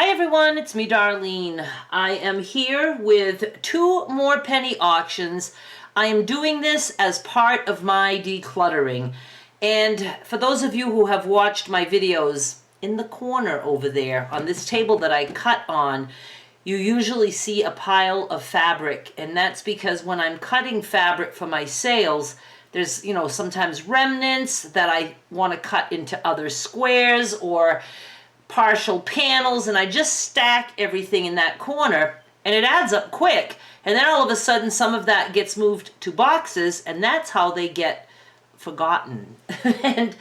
Hi everyone, it's me Darlene. I am here with 2 more penny auctions. I am doing this as part of my decluttering. And for those of you who have watched my videos, in the corner over there on this table that I cut on, you usually see a pile of fabric. And that's because when I'm cutting fabric for my sales, there's, sometimes remnants that I want to cut into other squares or partial panels, and I just stack everything in that corner, and it adds up quick. And then all of a sudden some of that gets moved to boxes, and that's how they get forgotten. And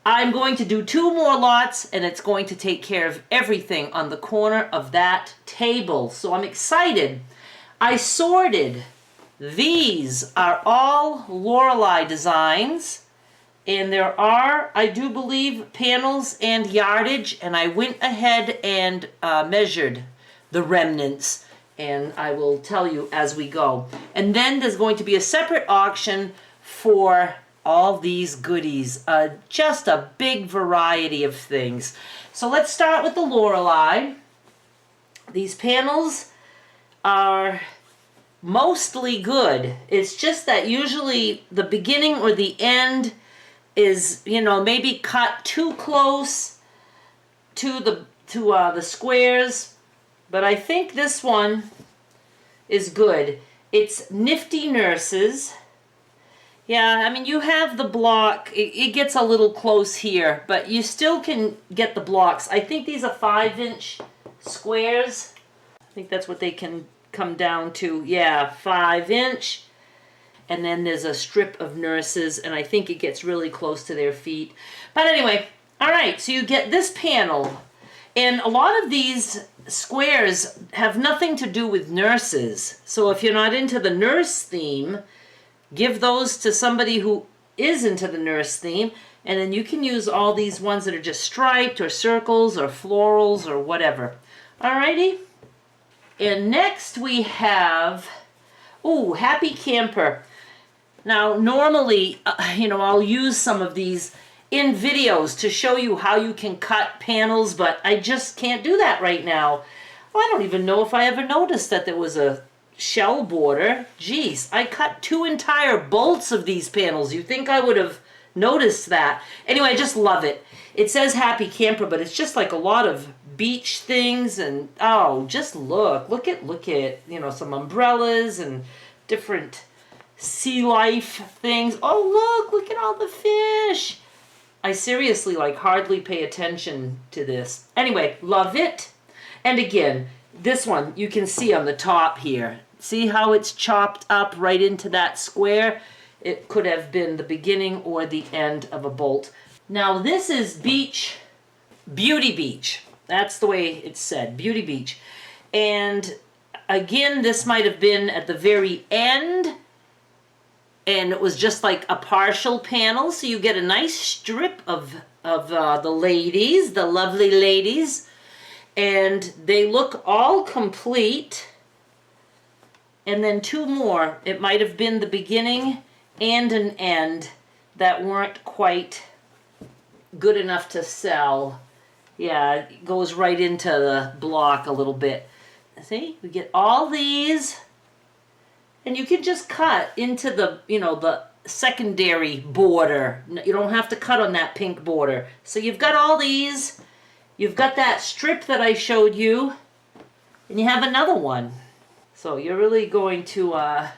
I'm going to do 2 more lots, and it's going to take care of everything on the corner of that table. So I'm excited. I sorted. These are all Loralie designs. And there are, I do believe, panels and yardage, and I went ahead and measured the remnants, and I will tell you as we go. And then there's going to be a separate auction for all these goodies, just a big variety of things. So let's start with the Loralie. These panels are mostly good. It's just that usually the beginning or the end is, maybe cut too close to the squares, but I think this one is good. It's Nifty Nurses. Yeah, I mean, you have the block. It gets a little close here, but you still can get the blocks. I think these are 5-inch squares. I think that's what they can come down to. Yeah, 5-inch. And then there's a strip of nurses, and I think it gets really close to their feet. But anyway, all right, so you get this panel. And a lot of these squares have nothing to do with nurses. So if you're not into the nurse theme, give those to somebody who is into the nurse theme. And then you can use all these ones that are just striped or circles or florals or whatever. All righty. And next we have, Happy Camper. Now, normally, I'll use some of these in videos to show you how you can cut panels, but I just can't do that right now. Well, I don't even know if I ever noticed that there was a shell border. Geez, I cut 2 entire bolts of these panels. You'd think I would have noticed that. Anyway, I just love it. It says Happy Camper, but it's just like a lot of beach things, and just look at, some umbrellas and different sea life things. Oh, look at all the fish. I seriously hardly pay attention to this. Anyway, love it. And again, this one you can see on the top here. See how it's chopped up right into that square? It could have been the beginning or the end of a bolt. Now this is Beauty Beach. That's the way it's said, Beauty Beach. And again, this might have been at the very end, and it was just like a partial panel, so you get a nice strip of the ladies, the lovely ladies, and they look all complete. And then 2 more. It might have been the beginning and an end that weren't quite good enough to sell. Yeah, it goes right into the block a little bit. See, we get all these. And you can just cut into the, the secondary border. You don't have to cut on that pink border. So you've got all these. You've got that strip that I showed you. And you have another one. So you're really going to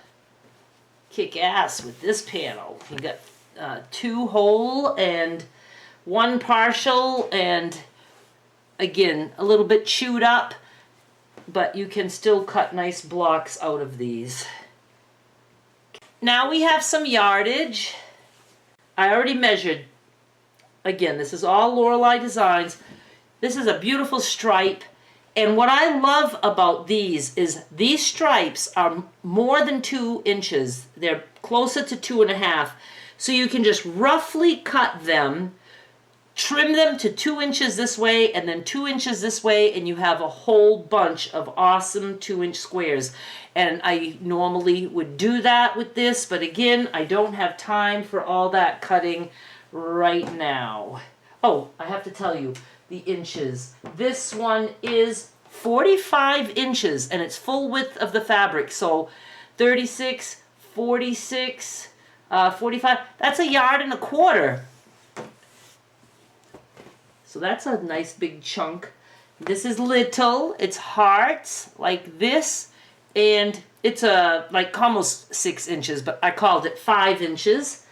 kick ass with this panel. You got 2 whole and 1 partial. And again, a little bit chewed up. But you can still cut nice blocks out of these. Now we have some yardage. I already measured. Again, this is all Loralie designs. This is a beautiful stripe. And what I love about these is these stripes are more than 2 inches. They're closer to 2.5. So you can just roughly cut them, trim them to 2 inches this way and then 2 inches this way, and you have a whole bunch of awesome 2-inch squares. And I normally would do that with this, but again, I don't have time for all that cutting right now. Oh, I have to tell you, the inches. This one is 45 inches and it's full width of the fabric. So 36, 46, 45, that's 1.25 yards. So that's a nice big chunk. This is little, it's hearts like this, and it's like almost 6 inches, but I called it 5 inches.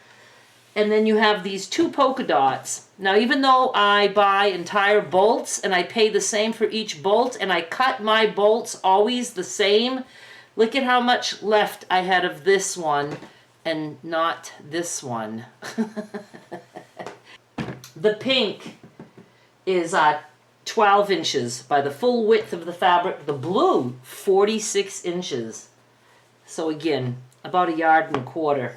And then you have these 2 polka dots. Now, even though I buy entire bolts and I pay the same for each bolt and I cut my bolts always the same, look at how much left I had of this one and not this one. The pink is 12 inches by the full width of the fabric. The blue, 46 inches. So again, about 1.25 yards.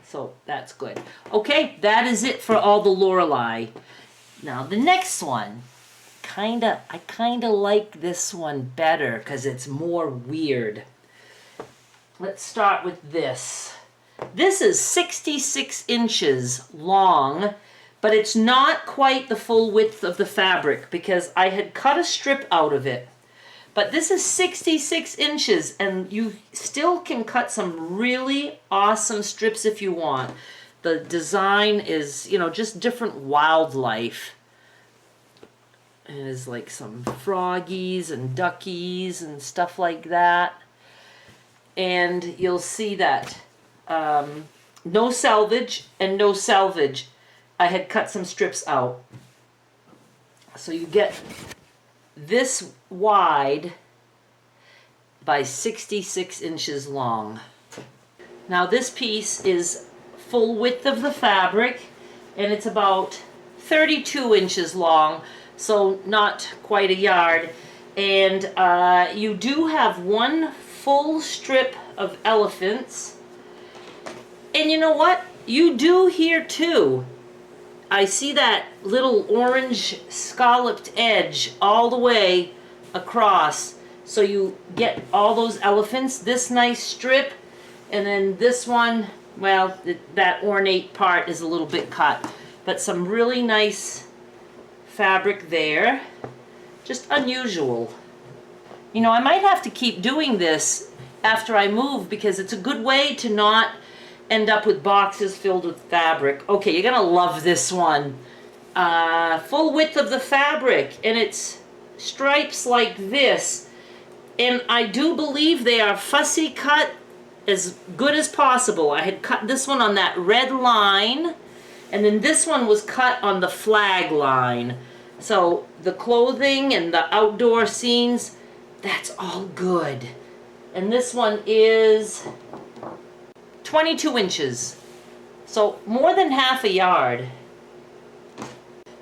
So that's good. Okay, that is it for all the Loralie. Now the next one, I kinda like this one better because it's more weird. Let's start with this. This is 66 inches long, but it's not quite the full width of the fabric because I had cut a strip out of it. But this is 66 inches, and you still can cut some really awesome strips if you want. The design is, you know, just different wildlife. And there's like some froggies and duckies and stuff like that. And you'll see that no selvage and no salvage. I had cut some strips out. So you get this wide by 66 inches long. Now this piece is full width of the fabric and it's about 32 inches long, so not quite 1 yard. And you do have 1 full strip of elephants. And you know what? You do here too. I see that little orange scalloped edge all the way across. So you get all those elephants, this nice strip, and then this one, well, that ornate part is a little bit cut. But some really nice fabric there. Just unusual. You know, I might have to keep doing this after I move because it's a good way to not end up with boxes filled with fabric. Okay, you're gonna love this one. Full width of the fabric, and it's stripes like this. And I do believe they are fussy cut as good as possible. I had cut this one on that red line, and then this one was cut on the flag line. So the clothing and the outdoor scenes, that's all good. And this one is 22 inches, so more than half 1 yard.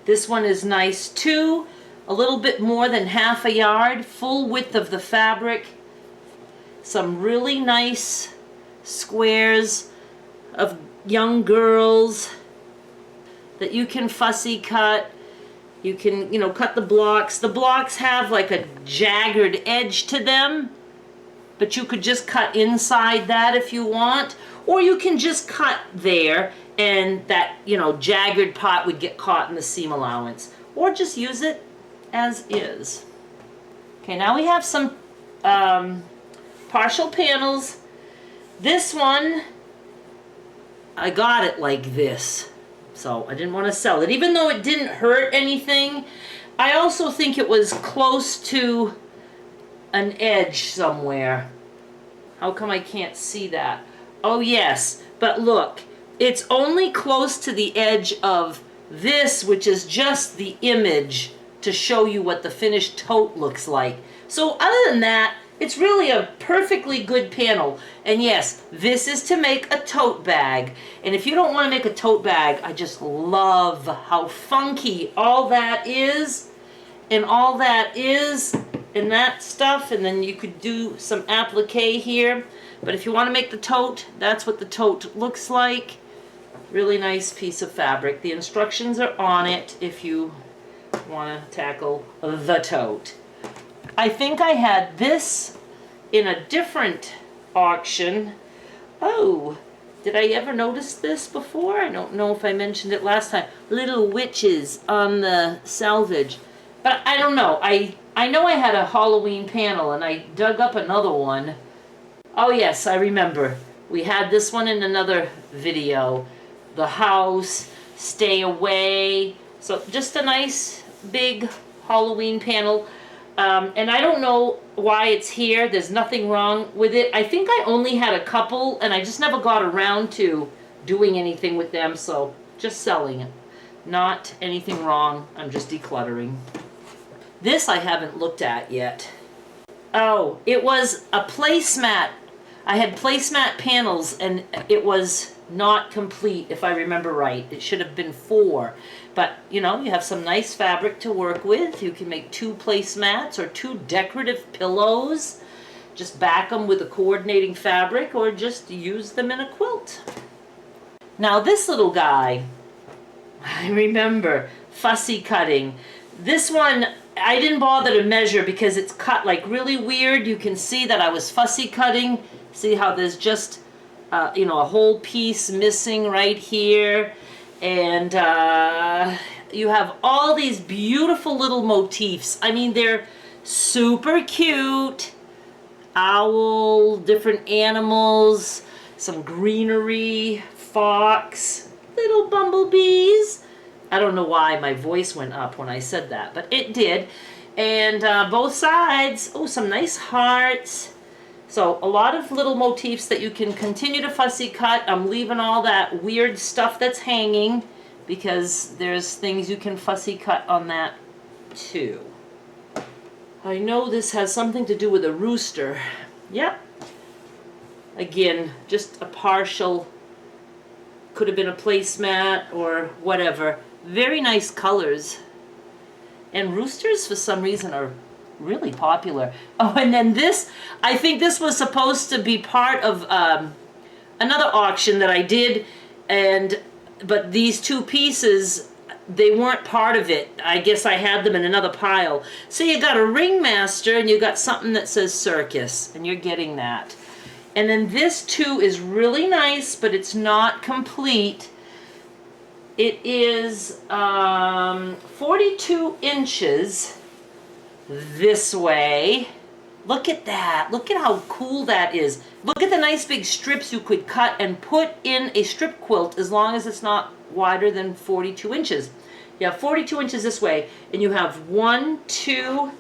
This one is nice too, a little bit more than half 1 yard, full width of the fabric. Some really nice squares of young girls that you can fussy cut. You can, you know, cut the blocks. The blocks have like a jagged edge to them, but you could just cut inside that if you want. Or you can just cut there and that, you know, jagged part would get caught in the seam allowance. Or just use it as is. Okay, now we have some partial panels. This one, I got it like this. So I didn't want to sell it. Even though it didn't hurt anything, I also think it was close to an edge somewhere. How come I can't see that? Oh yes, but look, it's only close to the edge of this, which is just the image to show you what the finished tote looks like. So other than that, it's really a perfectly good panel. And yes, this is to make a tote bag. And if you don't want to make a tote bag, I just love how funky all that is. And all that is, and that stuff. And then you could do some applique here. But if you want to make the tote, that's what the tote looks like. Really nice piece of fabric. The instructions are on it if you want to tackle the tote. I think I had this in a different auction. Oh, Did I ever notice this before? I don't know if I mentioned it last time. Little witches on the salvage. But I don't know. I know I had a Halloween panel and I dug up another one. Oh yes, I remember. We had this one in another video. The house, stay away. So just a nice big Halloween panel. And I don't know why it's here. There's nothing wrong with it. I think I only had a couple and I just never got around to doing anything with them. So just selling it. Not anything wrong. I'm just decluttering. This I haven't looked at yet. Oh, it was a placemat. I had placemat panels and it was not complete if I remember right. It should have been 4. But, you know, you have some nice fabric to work with. You can make 2 placemats or 2 decorative pillows. Just back them with a coordinating fabric or just use them in a quilt. Now this little guy, I remember fussy cutting. This one, I didn't bother to measure because it's cut like really weird. You can see that I was fussy cutting. See how there's just, you know, a whole piece missing right here. And you have all these beautiful little motifs. I mean, they're super cute. Owl, different animals, some greenery, fox, little bumblebees. I don't know why my voice went up when I said that, but it did. And both sides, oh, some nice hearts. So a lot of little motifs that you can continue to fussy cut. I'm leaving all that weird stuff that's hanging because there's things you can fussy cut on that too. I know this has something to do with a rooster. Yep. Again, just a partial, could have been a placemat or whatever. Very nice colors. And roosters for some reason are really popular. Oh, and then this, I think this was supposed to be part of another auction that I did, but these 2 pieces, they weren't part of it. I guess I had them in another pile. So you got a ringmaster and you got something that says circus, and you're getting that. And then this too is really nice, but it's not complete. It is 42 inches this way. Look at that. Look at how cool that is. Look at the nice big strips you could cut and put in a strip quilt as long as it's not wider than 42 inches. You have 42 inches this way, and you have 1, 2,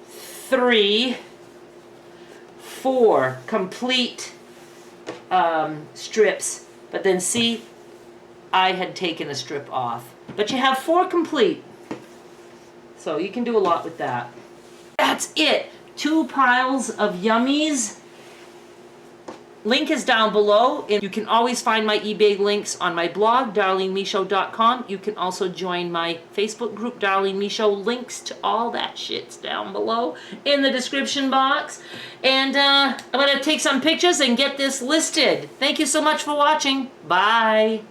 3, 4 complete strips. But then see, I had taken a strip off. But you have 4 complete. So you can do a lot with that. That's it. 2 piles of yummies. Link is down below, and you can always find my eBay links on my blog, darlenemisho.com. You can also join my Facebook group, Darlene Misho. Links to all that shit's down below in the description box. And I'm going to take some pictures and get this listed. Thank you so much for watching. Bye.